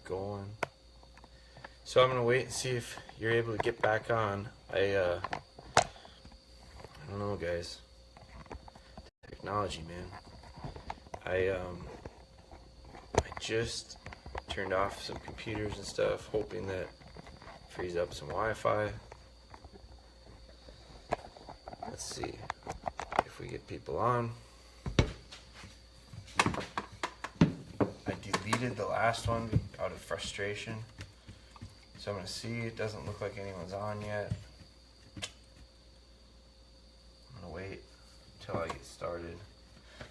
going. So I'm gonna wait and see if you're able to get back on. I don't know, guys. Technology, man. I just turned off some computers and stuff, hoping that frees up some Wi-Fi. Let's see if we get people on. I deleted the last one out of frustration. So I'm going to see. It doesn't look like anyone's on yet. I'm going to wait until I get started.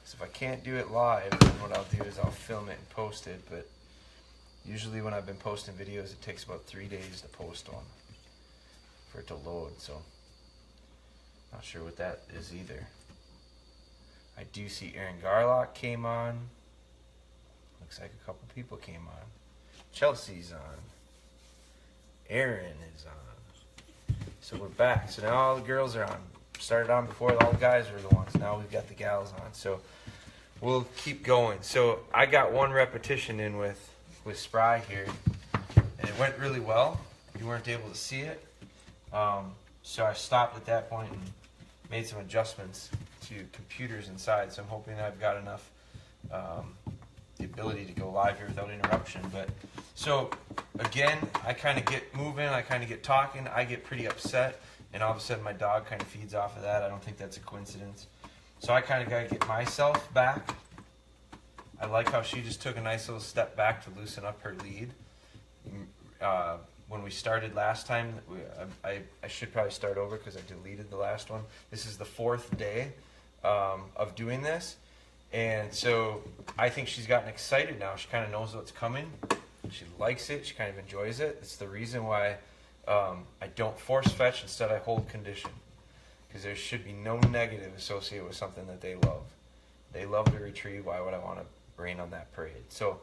So if I can't do it live, then what I'll do is I'll film it and post it. But usually when I've been posting videos, it takes about 3 days to post one for it to load. So not sure what that is either. I do see Aaron Garlock came on. Looks like a couple people came on. Chelsea's on. Aaron is on. So we're back. So now all the girls are on. Started on before all the guys were the ones. Now we've got the gals on. So we'll keep going. So I got one repetition in with Spry here. And it went really well. You weren't able to see it. So I stopped at that point and made some adjustments to computers inside. So I'm hoping I've got enough the ability to go live here without interruption. But so again, I kind of get moving, I kind of get talking, I get pretty upset, and all of a sudden my dog kind of feeds off of that. I don't think that's a coincidence. So I kind of got to get myself back. I like how she just took a nice little step back to loosen up her lead. When we started last time, I should probably start over because I deleted the last one. This is the 4th day of doing this. And so I think she's gotten excited now. She kind of knows what's coming. She likes it. She kind of enjoys it. It's the reason why I don't force fetch. Instead, I hold condition. Because there should be no negative associated with something that they love. They love to retrieve. Why would I want to rain on that parade? So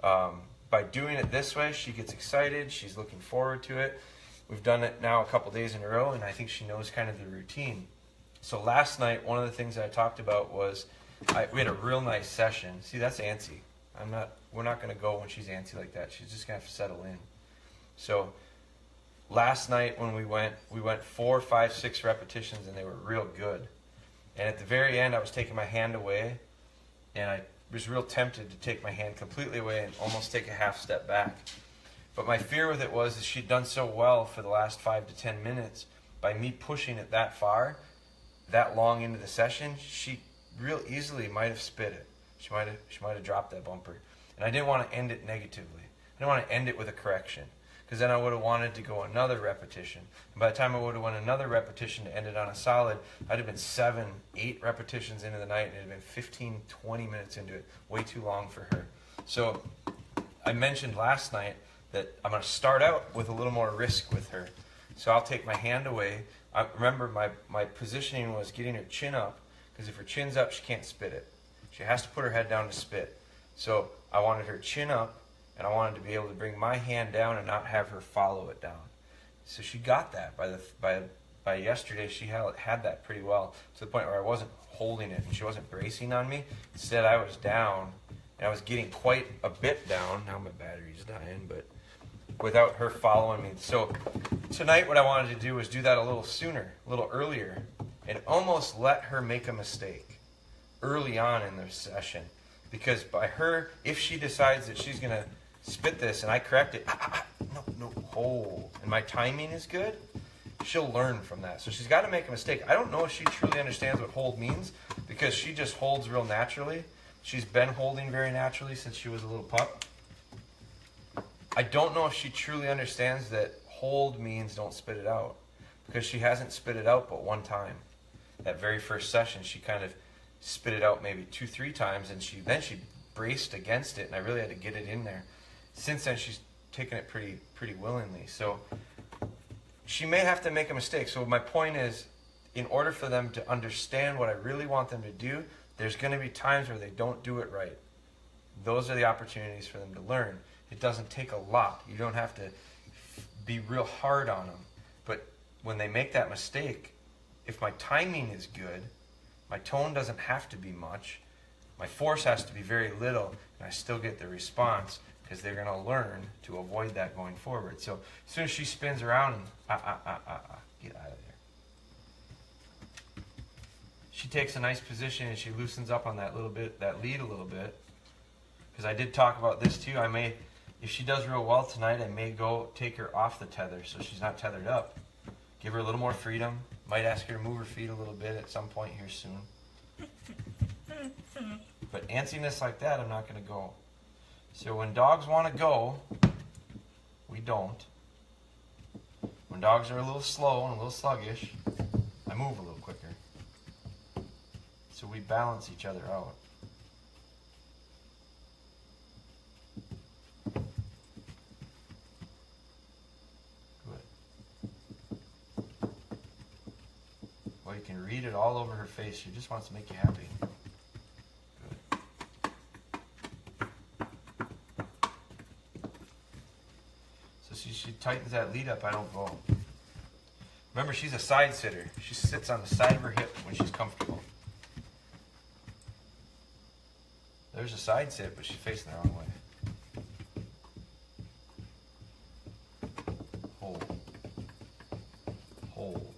by doing it this way, she gets excited. She's looking forward to it. We've done it now a couple days in a row, and I think she knows kind of the routine. So last night, one of the things that I talked about was we had a real nice session. See, that's antsy. We're not going to go when she's antsy like that. She's just going to have to settle in. So last night when we went 4, 5, 6 repetitions, and they were real good. And at the very end, I was taking my hand away, and I was real tempted to take my hand completely away and almost take a half step back. But my fear with it was that she'd done so well for the last 5 to 10 minutes. By me pushing it that far, that long into the session, she real easily might have spit it. She might have dropped that bumper. And I didn't want to end it negatively. I didn't want to end it with a correction, because then I would have wanted to go another repetition. And by the time I would have went another repetition to end it on a solid, I'd have been 7, 8 repetitions into the night, and it had been 15, 20 minutes into it. Way too long for her. So I mentioned last night that I'm going to start out with a little more risk with her. So I'll take my hand away. Remember, my positioning was getting her chin up, because if her chin's up, she can't spit it. She has to put her head down to spit. So I wanted her chin up, and I wanted to be able to bring my hand down and not have her follow it down. So she got that. By yesterday, she had that pretty well, to the point where I wasn't holding it, and she wasn't bracing on me. Instead, I was down, and I was getting quite a bit down. Now my battery's dying, but without her following me. So tonight what I wanted to do was do that a little sooner, a little earlier, and almost let her make a mistake early on in the session. Because by her, if she decides that she's going to spit this and I correct it, no, hold, and my timing is good, she'll learn from that. So she's got to make a mistake. I don't know if she truly understands what hold means, because she just holds real naturally. She's been holding very naturally since she was a little pup. I don't know if she truly understands that hold means don't spit it out, because she hasn't spit it out but one time. That very first session, she kind of spit it out maybe 2, 3 times, and she braced against it, and I really had to get it in there. Since then, she's taken it pretty willingly. So she may have to make a mistake. So my point is, in order for them to understand what I really want them to do, there's going to be times where they don't do it right. Those are the opportunities for them to learn. It doesn't take a lot. You don't have to be real hard on them. But when they make that mistake, if my timing is good, my tone doesn't have to be much, my force has to be very little, and I still get the response, because they're going to learn to avoid that going forward. So as soon as she spins around, get out of there. She takes a nice position and she loosens up on that little bit, that lead a little bit. Because I did talk about this too. I may, if she does real well tonight, I may go take her off the tether so she's not tethered up. Give her a little more freedom. Might ask her to move her feet a little bit at some point here soon. But antsiness like that, I'm not going to go. So when dogs want to go, we don't. When dogs are a little slow and a little sluggish, I move a little quicker. So we balance each other out. Well, you can read it all over her face. She just wants to make you happy. Good. So she tightens that lead up. I don't go. Remember, she's a side sitter. She sits on the side of her hip when she's comfortable. There's a side sit, but she's facing the wrong way. Hold. Hold.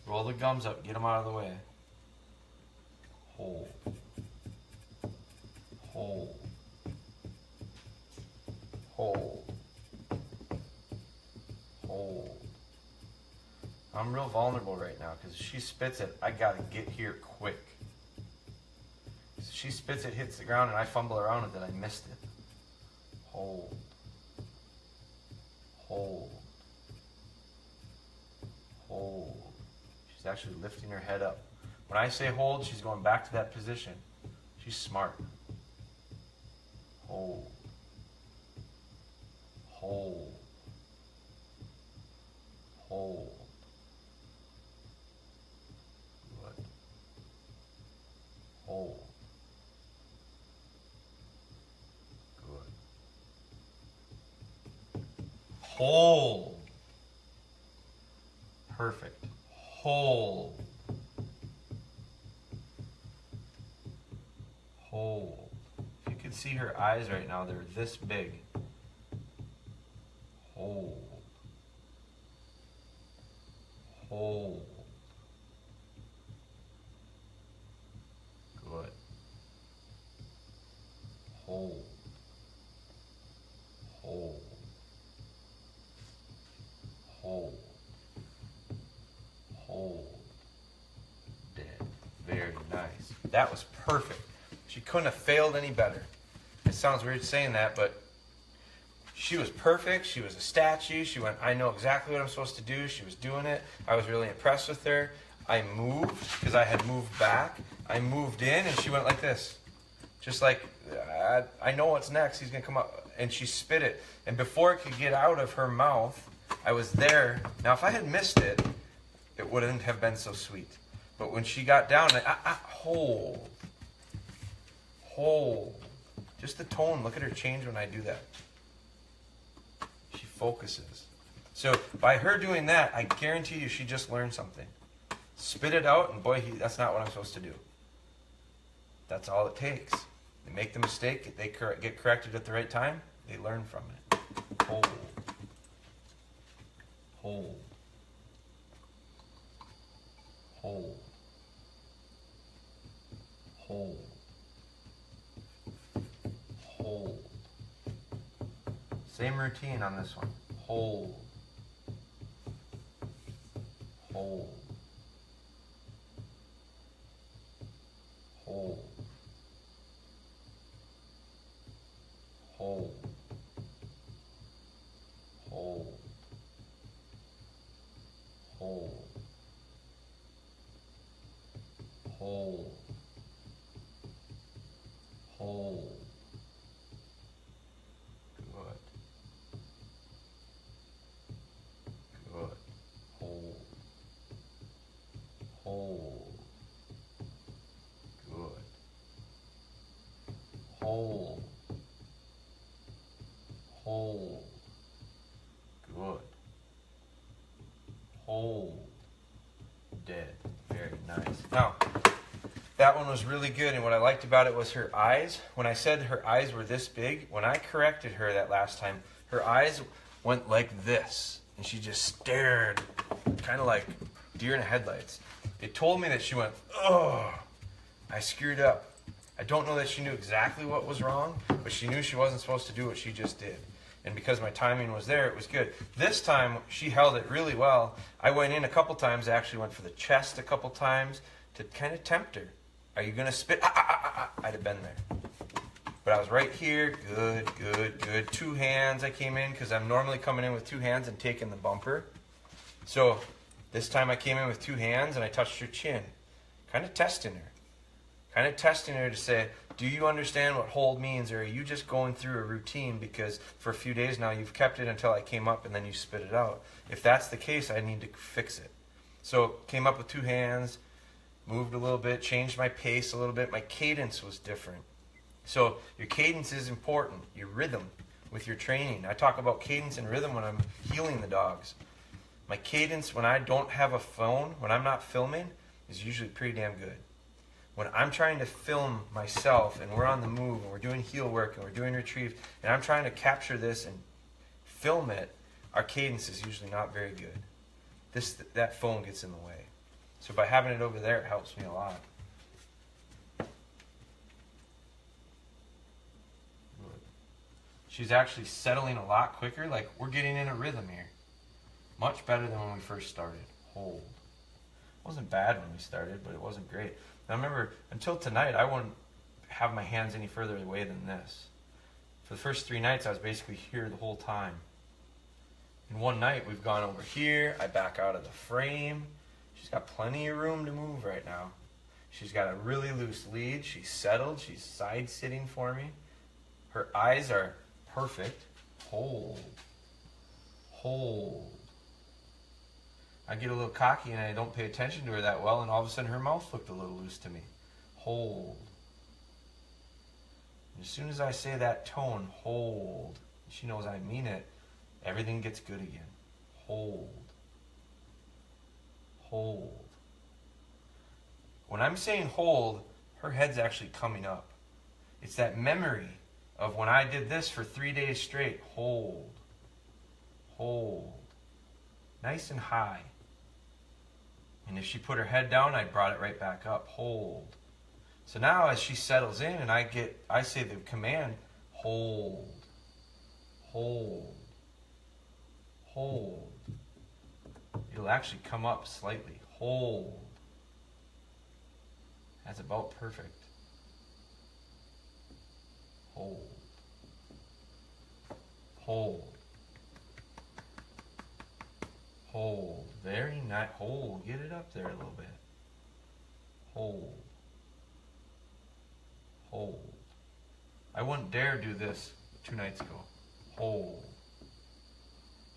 Roll the gums up. Get them out of the way. Hold. Hold. Hold. Hold. I'm real vulnerable right now because if she spits it, I gotta get here quick. She spits it, hits the ground, and I fumble around it, then I missed it. Hold. Hold. Hold. She's actually lifting her head up. When I say hold, she's going back to that position. She's smart. Hold. Hold. Hold. Good. Hold. Hold. Perfect. Hold. Hold. If you could see her eyes right now, they're this big. Hold. Hold. Good. Hold. Hold. Hold. Hold. Dead. Very nice. That was perfect. She couldn't have failed any better. It sounds weird saying that, but she was perfect. She was a statue. She went, I know exactly what I'm supposed to do. She was doing it. I was really impressed with her. I moved because I had moved back. I moved in and she went like this. Just like, I know what's next. He's going to come up. And she spit it. And before it could get out of her mouth, I was there. Now, if I had missed it, it wouldn't have been so sweet. But when she got down, hold. Hold. Just the tone. Look at her change when I do that. She focuses. So by her doing that, I guarantee you she just learned something. Spit it out, and boy, that's not what I'm supposed to do. That's all it takes. They make the mistake, they get corrected at the right time, they learn from it. Hold. Hold. Hold. Hold. Hold. Same routine on this one. Hold. Hold. Hold. Hold. Hold. Hold. Hold. Hold. Good. Good. Hold. That one was really good, and what I liked about it was her eyes. When I said her eyes were this big, when I corrected her that last time, her eyes went like this, and she just stared, kind of like deer in the headlights. It told me that she went, oh, I screwed up. I don't know that she knew exactly what was wrong, but she knew she wasn't supposed to do what she just did. And because my timing was there, it was good. This time, she held it really well. I went in a couple times. I actually went for the chest a couple times to kind of tempt her. Are you going to spit? I'd have been there. But I was right here. Good, good, good. 2 hands I came in because I'm normally coming in with 2 hands and taking the bumper. So this time I came in with 2 hands and I touched her chin. Kind of testing her. Kind of testing her to say, do you understand what hold means, or are you just going through a routine because for a few days now you've kept it until I came up and then you spit it out? If that's the case, I need to fix it. So came up with 2 hands, moved a little bit, changed my pace a little bit. My cadence was different. So your cadence is important, your rhythm with your training. I talk about cadence and rhythm when I'm healing the dogs. My cadence when I don't have a phone, when I'm not filming, is usually pretty damn good. When I'm trying to film myself and we're on the move and we're doing heel work and we're doing retrieve and I'm trying to capture this and film it, our cadence is usually not very good. That phone gets in the way. So by having it over there, it helps me a lot. She's actually settling a lot quicker. Like, we're getting in a rhythm here. Much better than when we first started. Hold. It wasn't bad when we started, but it wasn't great. Now remember, until tonight, I wouldn't have my hands any further away than this. For the first 3 nights, I was basically here the whole time. And one night, we've gone over here. I back out of the frame. She's got plenty of room to move right now. She's got a really loose lead. She's settled. She's side-sitting for me. Her eyes are perfect. Hold. Hold. I get a little cocky and I don't pay attention to her that well, and all of a sudden her mouth looked a little loose to me. Hold. And as soon as I say that tone, hold, she knows I mean it, everything gets good again. Hold. Hold. When I'm saying hold, her head's actually coming up. It's that memory of when I did this for 3 days straight. Hold. Hold. Nice and high. And if she put her head down, I brought it right back up. Hold. So now as she settles in and I say the command, hold. Hold. Hold. It'll actually come up slightly. Hold. That's about perfect. Hold. Hold. Hold. Very nice. Hold. Get it up there a little bit. Hold. Hold. I wouldn't dare do this 2 nights ago. Hold.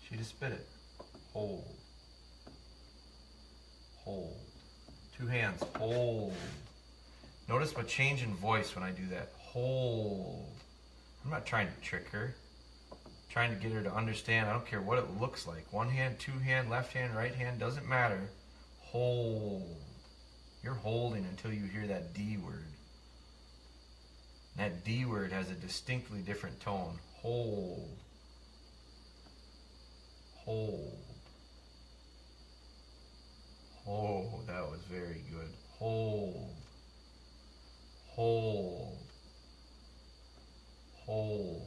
She just spit it. Hold. Hold. 2 hands. Hold. Notice my change in voice when I do that. Hold. I'm not trying to trick her. Trying to get her to understand. I don't care what it looks like. 1 hand, 2 hand, left hand, right hand, doesn't matter. Hold. You're holding until you hear that D word. That D word has a distinctly different tone. Hold. Hold. Oh, that was very good. Hold. Hold. Hold.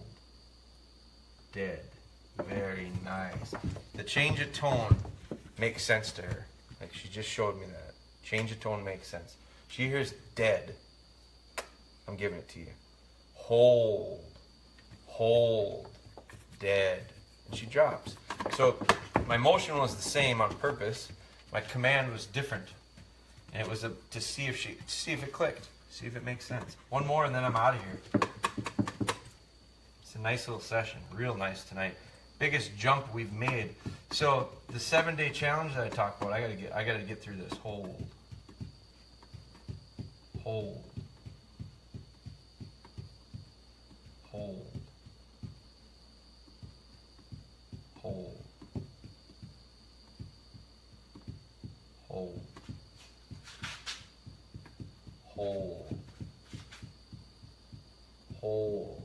Dead. Very nice. The change of tone makes sense to her. Like, she just showed me that. Change of tone makes sense. She hears dead. I'm giving it to you. Hold. Hold. Dead. And she drops. So my motion was the same on purpose. My command was different. And it was to see if it clicked. See if it makes sense. One more and then I'm out of here. It's a nice little session. Real nice tonight. Biggest jump we've made. So the 7-day challenge that I talked about, I gotta get through this. Hold. Hold. Hold. Hold. Hold. hold, hold.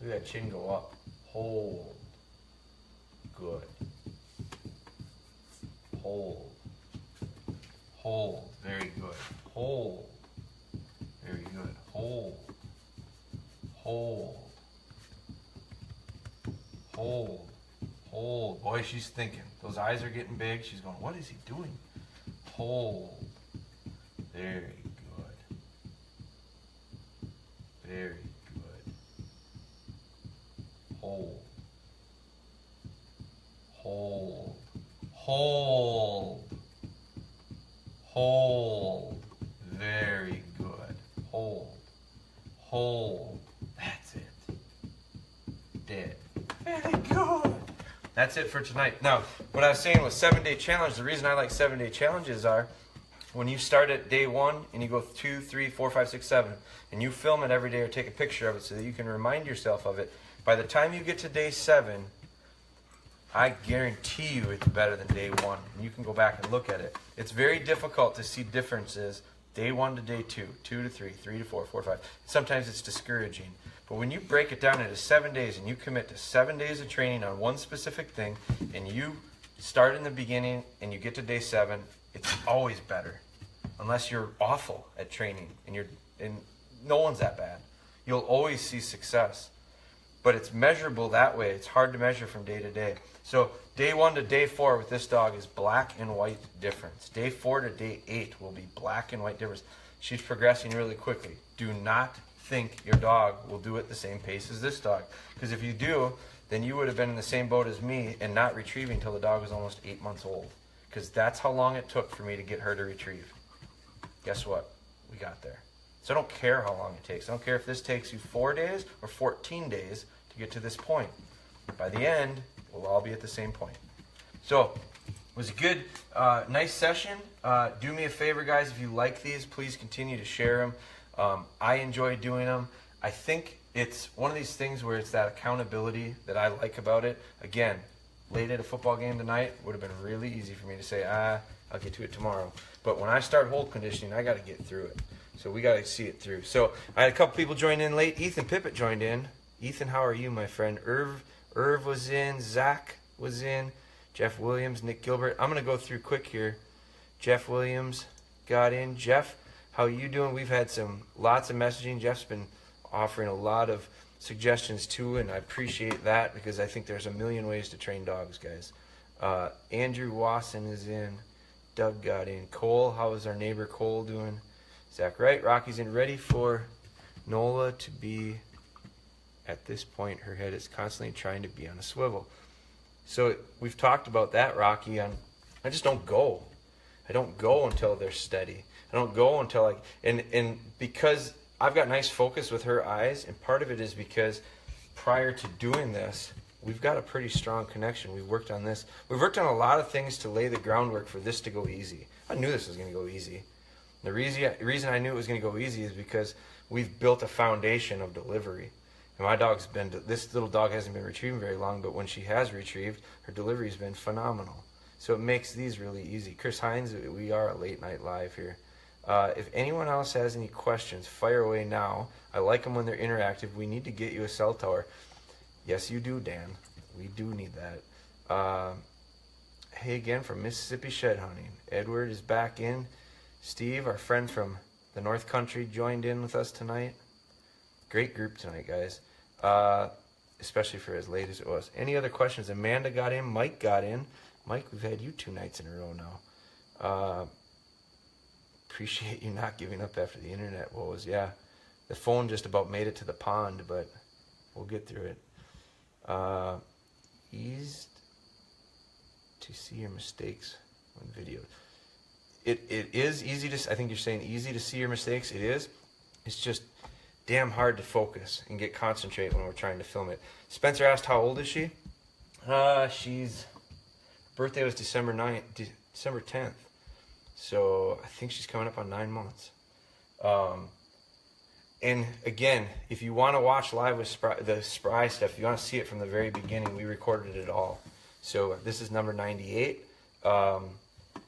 Look at that chin go up. Hold. Good. Hold. Hold. Very good. Hold. Very good. Hold. Hold. Hold. Hold. Boy, she's thinking. Those eyes are getting big. She's going, what is he doing? Hold. Very good. Very good. Hold. Hold. Hold. Hold. Very good. Hold. Hold. That's it. Dead. Very good. That's it for tonight. Now, what I was saying was 7-day challenge. The reason I like 7-day challenges are when you start at day 1 and you go 2, 3, 4, 5, 6, 7, and you film it every day or take a picture of it so that you can remind yourself of it. By the time you get to day 7, I guarantee you it's better than day 1. And you can go back and look at it. It's very difficult to see differences day 1 to day 2, 2 to 3, 3 to 4, 4 to 5. Sometimes it's discouraging. But when you break it down into 7 days and you commit to 7 days of training on one specific thing, and you start in the beginning and you get to day 7, it's always better. Unless you're awful at training and no one's that bad. You'll always see success. But it's measurable that way. It's hard to measure from day to day. So day 1 to day 4 with this dog is black and white difference. Day 4 to day 8 will be black and white difference. She's progressing really quickly. Do not think your dog will do it the same pace as this dog. Because if you do, then you would have been in the same boat as me and not retrieving until the dog was almost 8 months old. Because that's how long it took for me to get her to retrieve. Guess what? We got there. So I don't care how long it takes. I don't care if this takes you 4 days or 14 days to get to this point. By the end, we'll all be at the same point. So it was a good, nice session. Do me a favor, guys. If you like these, please continue to share them. I enjoy doing them. I think it's one of these things where it's that accountability that I like about it. Again, late at a football game tonight would have been really easy for me to say, I'll get to it tomorrow. But when I start hold conditioning, I got to get through it. So we got to see it through. So I had a couple people join in late. Ethan Pippett joined in. Ethan, how are you, my friend? Irv was in. Zach was in. Jeff Williams, Nick Gilbert. I'm going to go through quick here. Jeff Williams got in. Jeff, how are you doing? We've had lots of messaging. Jeff's been offering a lot of suggestions too, and I appreciate that because I think there's a million ways to train dogs, guys. Andrew Wasson is in. Doug got in. Cole, how is our neighbor Cole doing? Zach Wright, Rocky's in. Ready for Nola to be at this point. Her head is constantly trying to be on a swivel. So we've talked about that, Rocky. I just don't go. I don't go until they're steady. I don't go until and because I've got nice focus with her eyes, and part of it is because prior to doing this, we've got a pretty strong connection. We've worked on this. We've worked on a lot of things to lay the groundwork for this to go easy. I knew this was going to go easy. The reason I knew it was going to go easy is because we've built a foundation of delivery. And my dog's this little dog hasn't been retrieving very long, but when she has retrieved, her delivery has been phenomenal. So it makes these really easy. Chris Hines, we are a late night live here. If anyone else has any questions, fire away now. I like them when they're interactive. We need to get you a cell tower. Yes, you do, Dan. We do need that. Hey again from Mississippi Shed Hunting. Edward is back in. Steve, our friend from the North Country, joined in with us tonight. Great group tonight, guys. Especially for as late as it was. Any other questions? Amanda got in. Mike got in. Mike, we've had you 2 nights in a row now. Appreciate you not giving up after the internet woes. Yeah, the phone just about made it to the pond, but we'll get through it. Eased to see your mistakes on video. It is easy to, I think you're saying easy to see your mistakes. It is. It's just damn hard to focus and get concentrate when we're trying to film it. Spencer asked, how old is she? She's, birthday was December 10th. So I think she's coming up on 9 months. And again, if you want to watch live with the Spry stuff, you want to see it from the very beginning, we recorded it all. So this is number 98.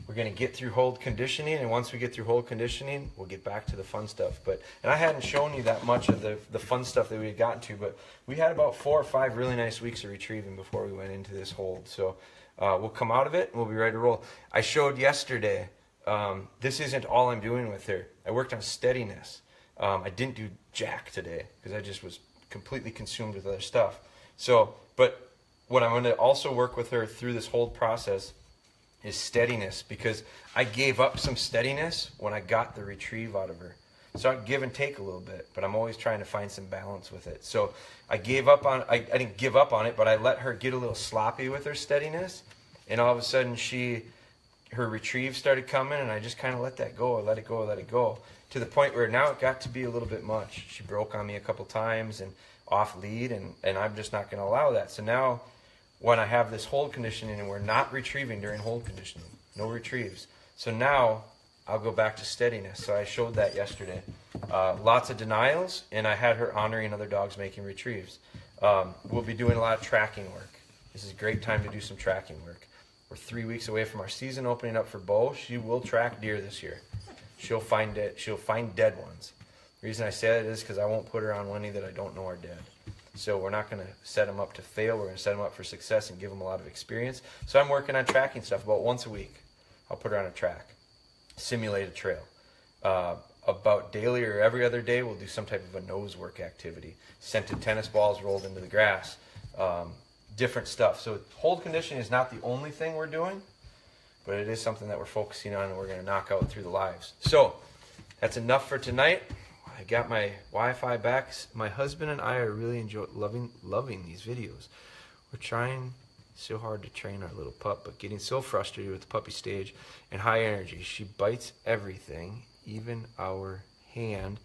We're going to get through hold conditioning, and once we get through hold conditioning, we'll get back to the fun stuff. And I hadn't shown you that much of the fun stuff that we had gotten to, but we had about 4 or 5 really nice weeks of retrieving before we went into this hold. So we'll come out of it, and we'll be ready to roll. I showed yesterday, this isn't all I'm doing with her. I worked on steadiness. I didn't do jack today because I just was completely consumed with other stuff. So, but what I'm going to also work with her through this hold process is steadiness, because I gave up some steadiness when I got the retrieve out of her. So I give and take a little bit, but I'm always trying to find some balance with it. So I gave up on, I didn't give up on it, but I let her get a little sloppy with her steadiness, and all of a sudden her retrieve started coming, and I just kind of let that go. I let it go, to the point where now it got to be a little bit much. She broke on me a couple times and off lead, and I'm just not going to allow that. So now when I have this hold conditioning and we're not retrieving during hold conditioning, no retrieves. So now I'll go back to steadiness. So I showed that yesterday. Lots of denials, and I had her honoring other dogs making retrieves. We'll be doing a lot of tracking work. This is a great time to do some tracking work. We're 3 weeks away from our season opening up for Bo. She will track deer this year. She'll find dead ones. The reason I say that is because I won't put her on any that I don't know are dead. So we're not going to set them up to fail. We're going to set them up for success and give them a lot of experience. So I'm working on tracking stuff about once a week. I'll put her on a track, simulate a trail. About daily or every other day, we'll do some type of a nose work activity. Scented tennis balls rolled into the grass, different stuff. So hold conditioning is not the only thing we're doing, but it is something that we're focusing on and we're going to knock out through the lives. So that's enough for tonight. I got my Wi-Fi back. My husband and I are really loving these videos. We're trying so hard to train our little pup, but getting so frustrated with the puppy stage and high energy. She bites everything, even our hand,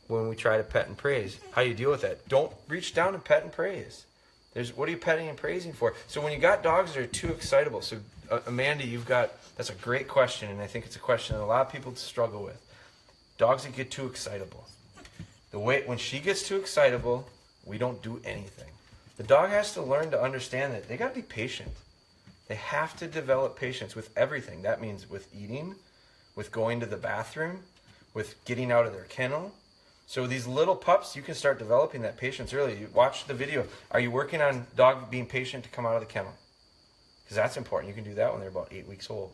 when we try to pet and praise. How do you deal with that? Don't reach down and pet and praise. What are you petting and praising for? So when you got dogs that are too excitable, so Amanda, that's a great question, and I think it's a question that a lot of people struggle with. Dogs that get too excitable. When she gets too excitable, we don't do anything. The dog has to learn to understand that they got to be patient. They have to develop patience with everything. That means with eating, with going to the bathroom, with getting out of their kennel. So these little pups, you can start developing that patience early. You watch the video. Are you working on dog being patient to come out of the kennel? Because that's important. You can do that when they're about 8 weeks old.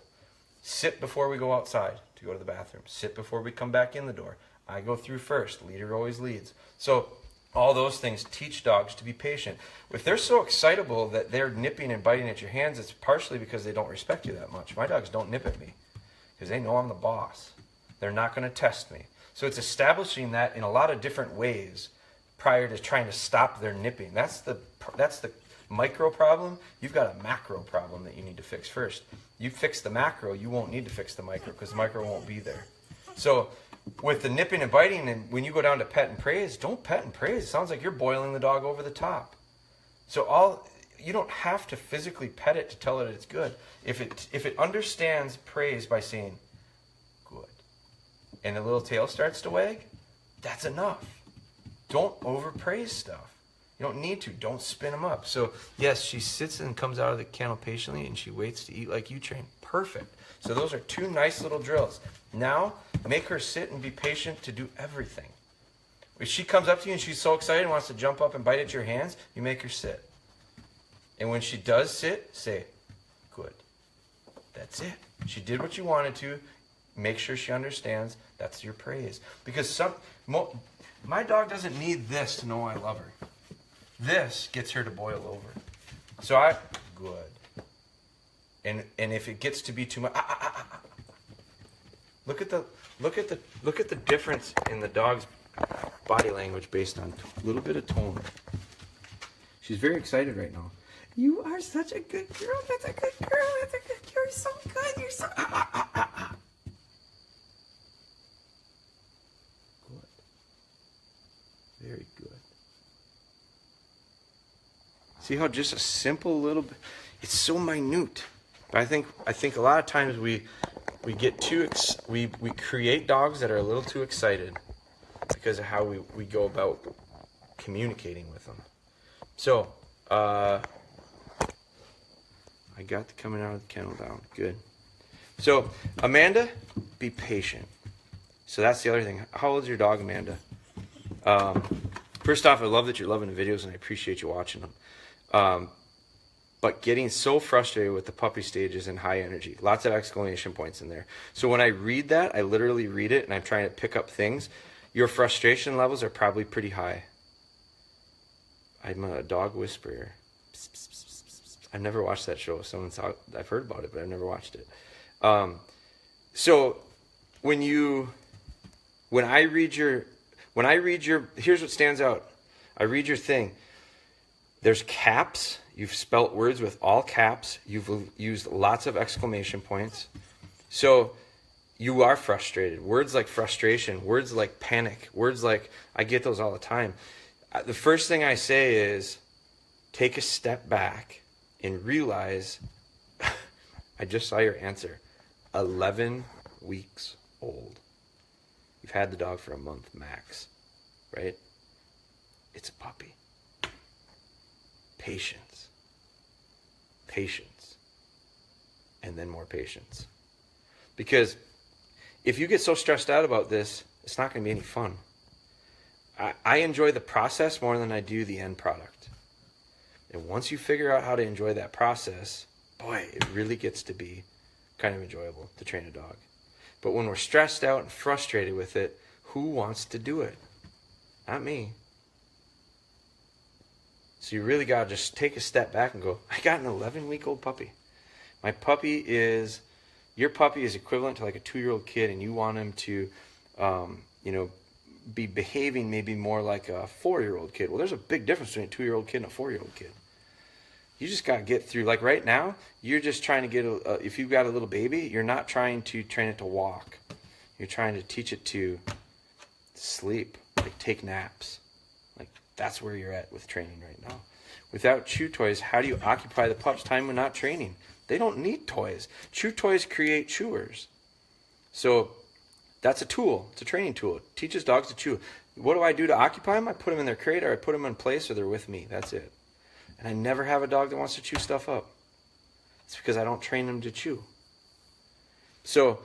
Sit before we go outside to go to the bathroom. Sit before we come back in the door. I go through first. Leader always leads. So all those things teach dogs to be patient. If they're so excitable that they're nipping and biting at your hands, it's partially because they don't respect you that much. My dogs don't nip at me because they know I'm the boss. They're not going to test me. So it's establishing that in a lot of different ways prior to trying to stop their nipping. That's the micro problem. You've got a macro problem that you need to fix first. You fix the macro, you won't need to fix the micro because the micro won't be there. So with the nipping and biting, and when you go down to pet and praise, don't pet and praise. It sounds like you're boiling the dog over the top. So you don't have to physically pet it to tell it it's good. If it understands praise by saying good, and the little tail starts to wag, that's enough. Don't overpraise stuff. You don't need to. Don't spin them up. So yes, she sits and comes out of the kennel patiently, and she waits to eat like you train. Perfect. So those are 2 nice little drills. Now make her sit and be patient to do everything. If she comes up to you and she's so excited and wants to jump up and bite at your hands, you make her sit. And when she does sit, say, good. That's it. She did what you wanted to. Make sure she understands that's your praise. Because my dog doesn't need this to know I love her. This gets her to boil over. So good. And if it gets to be too much, look at the difference in the dog's body language based on a little bit of tone. She's very excited right now. You are such a good girl. That's a good girl. That's a good. You're so good. You're so. Good. Very good. See how just a simple little bit. It's so minute. But I think a lot of times we get we create dogs that are a little too excited because of how we go about communicating with them. So I got the coming out of the kennel down. Good. So, Amanda, be patient. So that's the other thing. How old is your dog, Amanda? First off, I love that you're loving the videos, and I appreciate you watching them. But getting so frustrated with the puppy stages and high energy. Lots of exclamation points in there. So when I read that, I literally read it, and I'm trying to pick up things. Your frustration levels are probably pretty high. I'm a dog whisperer. Psst, psst, psst, psst, psst. I've never watched that show. I've heard about it, but I've never watched it. So when I read your, here's what stands out. I read your thing. There's caps. You've spelt words with all caps. You've used lots of exclamation points. So you are frustrated. Words like frustration, words like panic, words like, I get those all the time. The first thing I say is take a step back and realize, I just saw your answer, 11 weeks old. You've had the dog for a month max, right? It's a puppy. Patience. Patience. And then more patience. Because if you get so stressed out about this, it's not going to be any fun. I enjoy the process more than I do the end product. And once you figure out how to enjoy that process, boy, it really gets to be kind of enjoyable to train a dog. But when we're stressed out and frustrated with it, who wants to do it? Not me. So you really got to just take a step back and go, I got an 11-week-old puppy. Your puppy is equivalent to like a 2-year-old kid, and you want him to, be behaving maybe more like a 4-year-old kid. Well, there's a big difference between a 2-year-old kid and a 4-year-old kid. You just got to get through, like right now, you're just trying to get, if you've got a little baby, you're not trying to train it to walk. You're trying to teach it to sleep, like take naps. Like that's where you're at with training right now. Without chew toys, how do you occupy the pup's time when not training? They don't need toys. Chew toys create chewers. So that's a tool. It's a training tool. It teaches dogs to chew. What do I do to occupy them? I put them in their crate, or I put them in place, or they're with me. That's it. And I never have a dog that wants to chew stuff up. It's because I don't train them to chew. So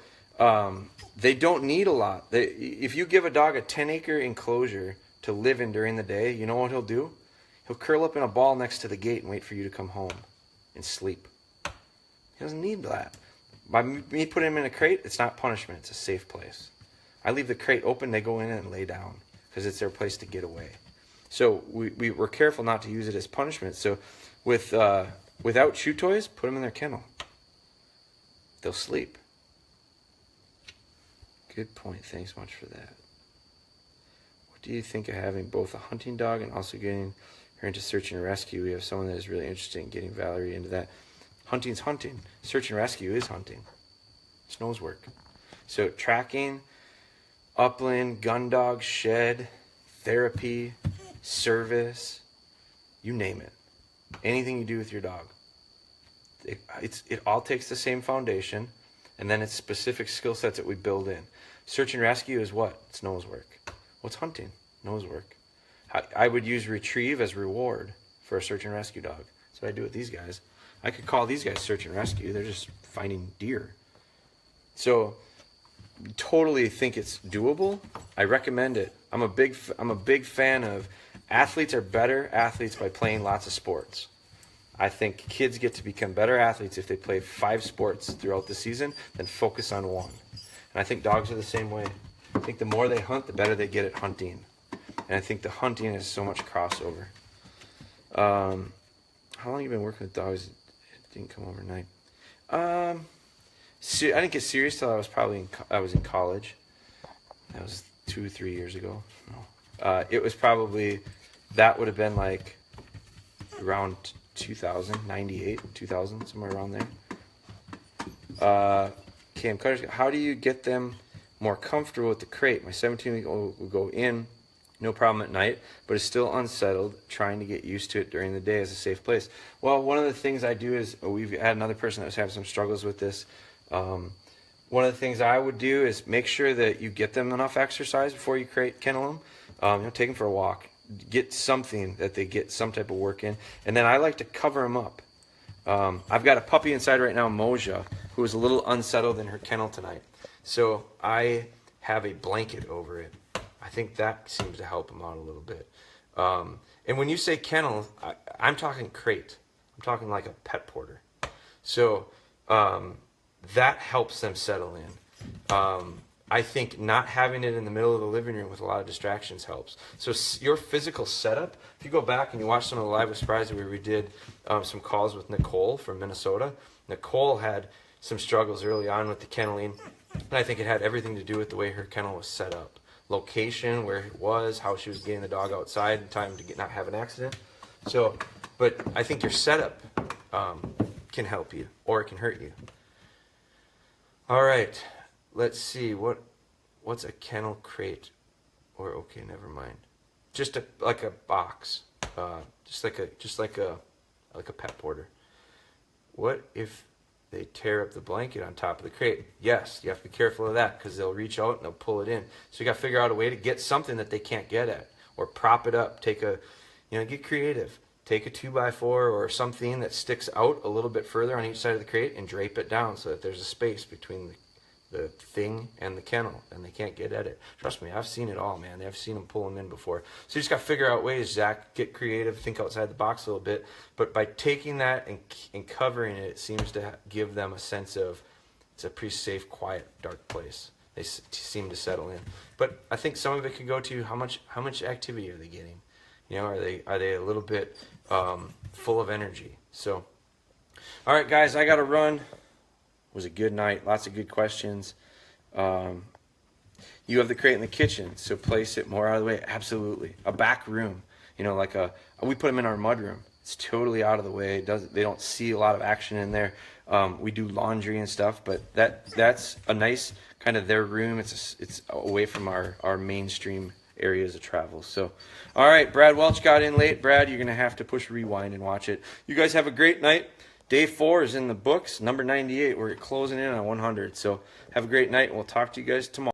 they don't need a lot. If you give a dog a 10-acre enclosure to live in during the day, you know what he'll do? He'll curl up in a ball next to the gate and wait for you to come home and sleep. He doesn't need that. By me putting him in a crate, it's not punishment. It's a safe place. I leave the crate open. They go in and lay down because it's their place to get away. So we're careful not to use it as punishment. So without chew toys, put them in their kennel. They'll sleep. Good point. Thanks much for that. What do you think of having both a hunting dog and also getting her into search and rescue? We have someone that is really interested in getting Valerie into that. Hunting's hunting. Search and rescue is hunting. It's nose work. So tracking, upland, gun dog, shed, therapy, service, you name it. Anything you do with your dog. It all takes the same foundation, and then it's specific skill sets that we build in. Search and rescue is what? It's nose work. What's hunting? Nose work. I would use retrieve as reward for a search and rescue dog. That's what I do with these guys. I could call these guys search and rescue. They're just finding deer. So totally think it's doable. I recommend it. I'm a big fan of athletes are better athletes by playing lots of sports. I think kids get to become better athletes if they play 5 sports throughout the season than focus on one. And I think dogs are the same way. I think the more they hunt, the better they get at hunting. And I think the hunting has so much crossover. How long have you been working with dogs? It didn't come overnight. I didn't get serious till I was in college. That was 2-3 years ago. No. It was probably, that would have been like around 2000, 98, 2000, somewhere around there. Cam Cutters, how do you get them more comfortable with the crate? My 17-week-old will go in, no problem at night, but is still unsettled, trying to get used to it during the day as a safe place. Well, one of the things I do is, we've had another person that was having some struggles with this. One of the things I would do is make sure that you get them enough exercise before you kennel them. Take them for a walk. Get something that they get some type of work in. And then I like to cover them up. I've got a puppy inside right now, Moja, who is a little unsettled in her kennel tonight. So I have a blanket over it. I think that seems to help him out a little bit. And when you say kennel, I'm talking crate. I'm talking like a pet porter. So that helps them settle in. I think not having it in the middle of the living room with a lot of distractions helps. So your physical setup, if you go back and you watch some of the Live with Spries where we did some calls with Nicole from Minnesota, Nicole had some struggles early on with the kenneling, and I think it had everything to do with the way her kennel was set up. Location, where it was, how she was getting the dog outside in time to not have an accident. So, but I think your setup can help you, or it can hurt you. All right. Let's see, what's a kennel crate? Or okay, never mind. Just like a box, just like a pet porter. What if they tear up the blanket on top of the crate? Yes, you have to be careful of that because they'll reach out and they'll pull it in. So you got to figure out a way to get something that they can't get at, or prop it up. Get creative. Take a 2x4 or something that sticks out a little bit further on each side of the crate and drape it down so that there's a space between the thing and the kennel, and they can't get at it. Trust me, I've seen it all, man. I've seen them pull them in before. So you just got to figure out ways, Zach, get creative, think outside the box a little bit. But by taking that and covering it, it seems to give them a sense of it's a pretty safe, quiet, dark place. They seem to settle in. But I think some of it could go to how much activity are they getting? Are they a little bit full of energy? So, all right, guys, I got to run. It was a good night. Lots of good questions. You have the crate in the kitchen, so place it more out of the way. Absolutely. A back room. We put them in our mud room. It's totally out of the way. They don't see a lot of action in there. We do laundry and stuff, but that's a nice kind of their room. It's away from our mainstream areas of travel. So, all right, Brad Welch got in late. Brad, you're going to have to push rewind and watch it. You guys have a great night. Day 4 is in the books, number 98. We're closing in on 100. So have a great night, and we'll talk to you guys tomorrow.